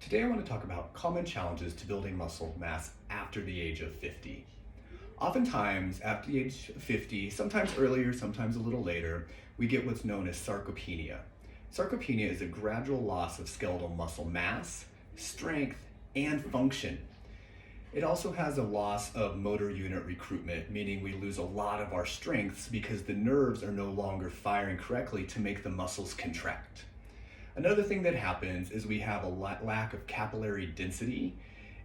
Today I want to talk about common challenges to building muscle mass after the age of 50. Oftentimes, after the age of 50, sometimes earlier, sometimes a little later, we get what's known as sarcopenia. Sarcopenia is a gradual loss of skeletal muscle mass, strength, and function. It also has a loss of motor unit recruitment, meaning we lose a lot of our strengths because the nerves are no longer firing correctly to make the muscles contract. Another thing that happens is we have a lack of capillary density,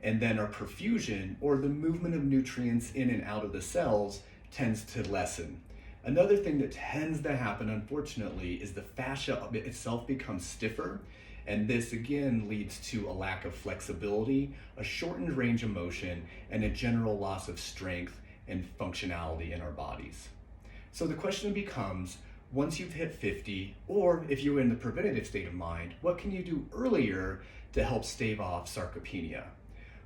and then our perfusion, or the movement of nutrients in and out of the cells, tends to lessen. Another thing that tends to happen, unfortunately, is the fascia itself becomes stiffer, and this again leads to a lack of flexibility, a shortened range of motion, and a general loss of strength and functionality in our bodies. So the question becomes, once you've hit 50, or if you're in the preventative state of mind, what can you do earlier to help stave off sarcopenia?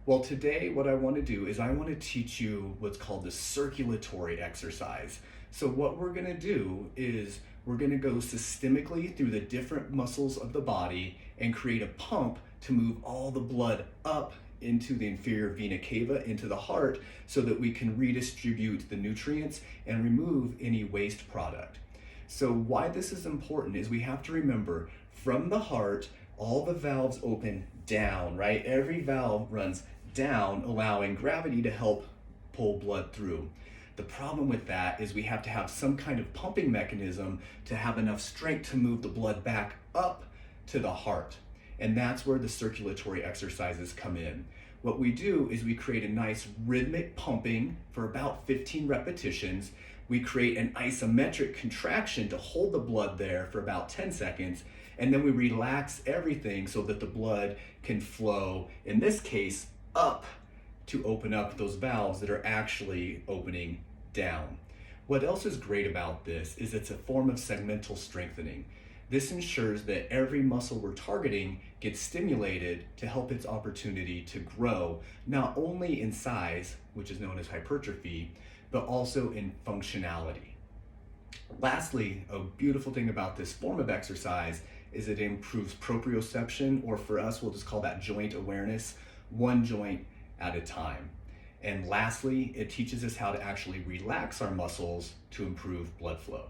Well, today what I want to do is I want to teach you what's called the circulatory exercise. So what we're going to do is we're going to go systemically through the different muscles of the body and create a pump to move all the blood up into the inferior vena cava, into the heart, so that we can redistribute the nutrients and remove any waste product. So why this is important is we have to remember, from the heart, all the valves open down, right? Every valve runs down, allowing gravity to help pull blood through. The problem with that is we have to have some kind of pumping mechanism to have enough strength to move the blood back up to the heart. And that's where the circulatory exercises come in. What we do is we create a nice rhythmic pumping for about 15 repetitions. We create an isometric contraction to hold the blood there for about 10 seconds, and then we relax everything so that the blood can flow, in this case, up to open up those valves that are actually opening down. What else is great about this is it's a form of segmental strengthening. This ensures that every muscle we're targeting gets stimulated to help its opportunity to grow, not only in size, which is known as hypertrophy, but also in functionality. Lastly, a beautiful thing about this form of exercise is it improves proprioception, or for us, we'll just call that joint awareness, one joint at a time. And lastly, it teaches us how to actually relax our muscles to improve blood flow.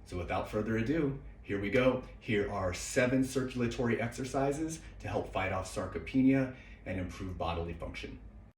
So without further ado, here we go. Here are 7 circulatory exercises to help fight off sarcopenia and improve bodily function.